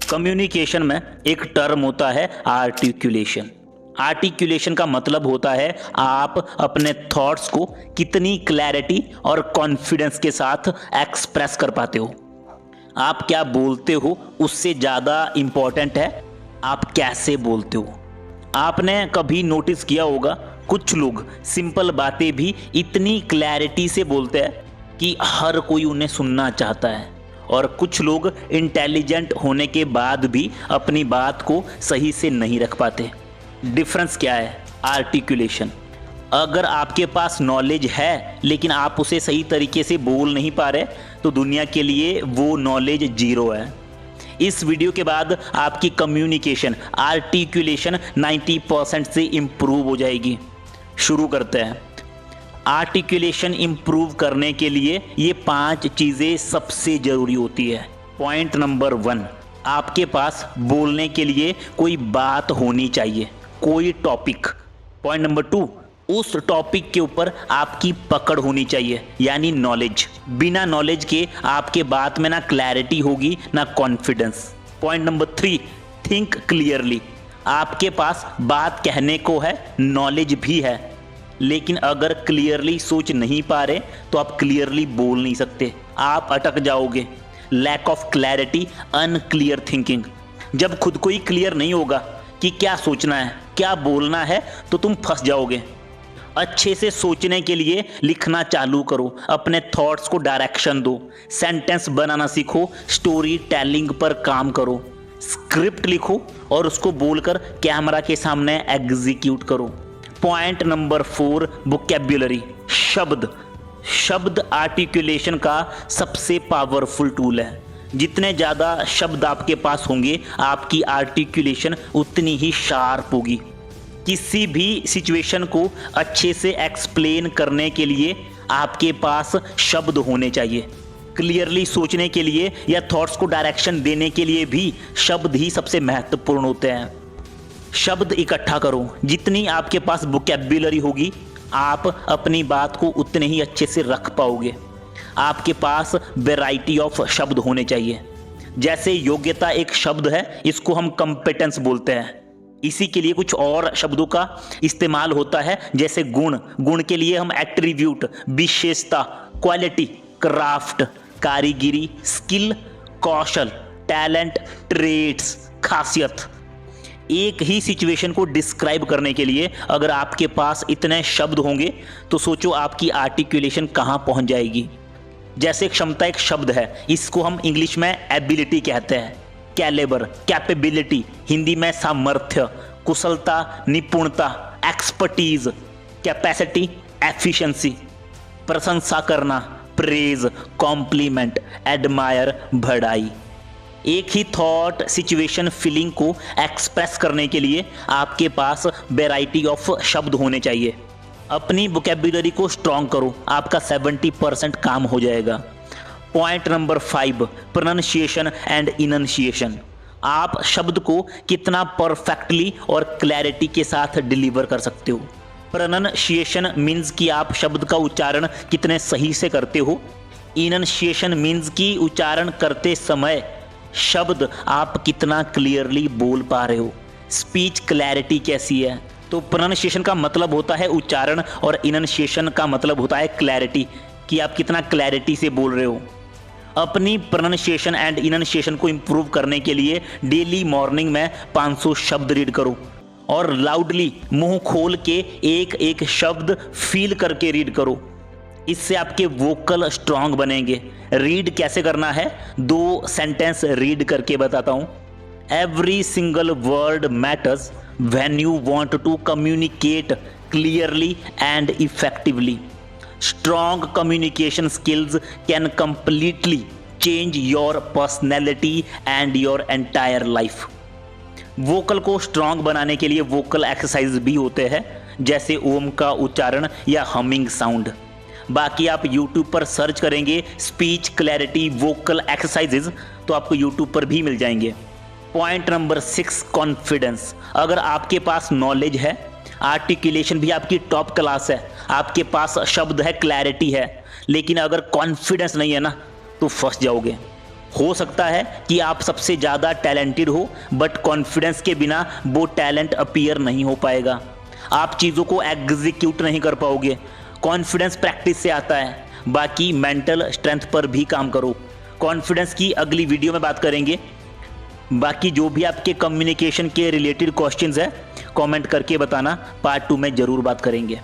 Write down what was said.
Communication में एक term होता है आर्टिकुलेशन। आर्टिकुलेशन का मतलब होता है आप अपने थॉट्स को कितनी क्लैरिटी और कॉन्फिडेंस के साथ एक्सप्रेस कर पाते हो। आप क्या बोलते हो उससे ज़्यादा इम्पॉर्टेंट है आप कैसे बोलते हो। आपने कभी नोटिस किया होगा कुछ लोग सिंपल बातें भी इतनी क्लैरिटी से बोलते हैं कि हर कोई उन्हें सुनना चाहता है, और कुछ लोग इंटेलिजेंट होने के बाद भी अपनी बात को सही से नहीं रख पाते। डिफरेंस क्या है? आर्टिकुलेशन। अगर आपके पास नॉलेज है लेकिन आप उसे सही तरीके से बोल नहीं पा रहे तो दुनिया के लिए वो नॉलेज जीरो है। इस वीडियो के बाद आपकी कम्युनिकेशन आर्टिकुलेशन 90% से इम्प्रूव हो जाएगी। शुरू करते हैं। आर्टिकुलेशन इम्प्रूव करने के लिए ये 5 चीज़ें सबसे ज़रूरी होती है। पॉइंट नंबर 1, आपके पास बोलने के लिए कोई बात होनी चाहिए, कोई टॉपिक। पॉइंट नंबर 2, उस टॉपिक के ऊपर आपकी पकड़ होनी चाहिए, यानी नॉलेज। बिना नॉलेज के आपके बात में ना क्लैरिटी होगी ना confidence. Point number 3, think clearly. आपके पास बात कहने को है, नॉलेज भी है, लेकिन अगर क्लियरली सोच नहीं पा रहे तो आप क्लियरली बोल नहीं सकते, आप अटक जाओगे। Lack of clarity, unclear thinking. जब खुद को ही क्लियर नहीं होगा कि क्या सोचना है, क्या बोलना है, तो तुम फंस जाओगे। अच्छे से सोचने के लिए लिखना चालू करो, अपने थॉट्स को डायरेक्शन दो, सेंटेंस बनाना सीखो, स्टोरी टेलिंग पर काम करो, स्क्रिप्ट लिखो और उसको बोलकर कैमरा के सामने एग्जीक्यूट करो। Point number 4, vocabulary. शब्द आर्टिकुलेशन का सबसे पावरफुल टूल है। जितने ज़्यादा शब्द आपके पास होंगे आपकी आर्टिकुलेशन उतनी ही शार्प होगी। किसी भी सिचुएशन को अच्छे से एक्सप्लेन करने के लिए आपके पास शब्द होने चाहिए। क्लियरली सोचने के लिए या थॉट्स को डायरेक्शन देने के लिए भी शब्द ही सबसे महत्वपूर्ण होते हैं। शब्द इकट्ठा करो। जितनी आपके पास वोकैब्युलरी होगी आप अपनी बात को उतने ही अच्छे से रख पाओगे। आपके पास वैरायटी ऑफ शब्द होने चाहिए। जैसे योग्यता एक शब्द है, इसको हम कॉम्पिटेंस बोलते हैं। इसी के लिए कुछ और शब्दों का इस्तेमाल होता है, जैसे गुण के लिए हम एट्रीब्यूट, विशेषता, क्वालिटी, क्राफ्ट, कारीगिरी, स्किल, कौशल, टैलेंट, ट्रेड्स, खासियत। एक ही सिचुएशन को डिस्क्राइब करने के लिए अगर आपके पास इतने शब्द होंगे तो सोचो आपकी आर्टिकुलेशन कहाँ पहुँच जाएगी। जैसे क्षमता एक शब्द है, इसको हम इंग्लिश में एबिलिटी कहते हैं। कैलेबर, कैपेबिलिटी, हिंदी में सामर्थ्य, कुशलता, निपुणता, एक्सपर्टीज, कैपेसिटी, एफिशिएंसी, प्रशंसा करना, प्रेज, कॉम्प्लीमेंट, एडमायर, बढ़ाई। एक ही थॉट, सिचुएशन, फीलिंग को एक्सप्रेस करने के लिए आपके पास वैरायटी ऑफ शब्द होने चाहिए। अपनी वोकैब्युलरी को स्ट्रॉन्ग करो, आपका 70% काम हो जाएगा। Point number 5, pronunciation and enunciation. आप शब्द को कितना परफेक्टली और क्लैरिटी के साथ डिलीवर कर सकते हो। प्रोनाउंसिएशन मीन्स कि आप शब्द का उच्चारण कितने सही से करते हो। इनंसिएशन मीन्स कि उच्चारण करते समय शब्द आप कितना क्लियरली बोल पा रहे हो। स्पीच क्लैरिटी कैसी है। तो प्रोनाउंसिएशन का मतलब होता है उच्चारण और इनंसिएशन का मतलब होता है क्लैरिटी, कि आप कितना क्लैरिटी से बोल रहे हो। अपनी प्रोनाउंसिएशन एंड इनंसिएशन को इम्प्रूव करने के लिए डेली मॉर्निंग में 500 शब्द रीड करो और लाउडली मुंह खोल के एक एक शब्द फील करके रीड करो। इससे आपके वोकल स्ट्रांग बनेंगे। रीड कैसे करना है, 2 सेंटेंस रीड करके बताता हूँ। Every single word matters when you want to communicate clearly and effectively. Strong communication skills can completely change your personality and your entire life. Vocal को स्ट्रांग बनाने के लिए वोकल एक्सरसाइज भी होते हैं, जैसे ओम का उच्चारण या हमिंग साउंड। बाकी आप YouTube पर सर्च करेंगे स्पीच क्लैरिटी वोकल एक्सरसाइजेज तो आपको YouTube पर भी मिल जाएंगे। Point number 6, confidence. अगर आपके पास नॉलेज है, आर्टिकुलेशन भी आपकी टॉप क्लास है, आपके पास शब्द है, क्लैरिटी है, लेकिन अगर कॉन्फिडेंस नहीं है ना तो फंस जाओगे। हो सकता है कि आप सबसे ज़्यादा टैलेंटेड हो, बट कॉन्फिडेंस के बिना वो टैलेंट अपीयर नहीं हो पाएगा। आप चीज़ों को एग्जीक्यूट नहीं कर पाओगे। कॉन्फिडेंस प्रैक्टिस से आता है। बाकी मेंटल स्ट्रेंथ पर भी काम करो। कॉन्फिडेंस की अगली वीडियो में बात करेंगे। बाकी जो भी आपके कम्युनिकेशन के रिलेटेड क्वेश्चंस है कमेंट करके बताना, पार्ट 2 में ज़रूर बात करेंगे।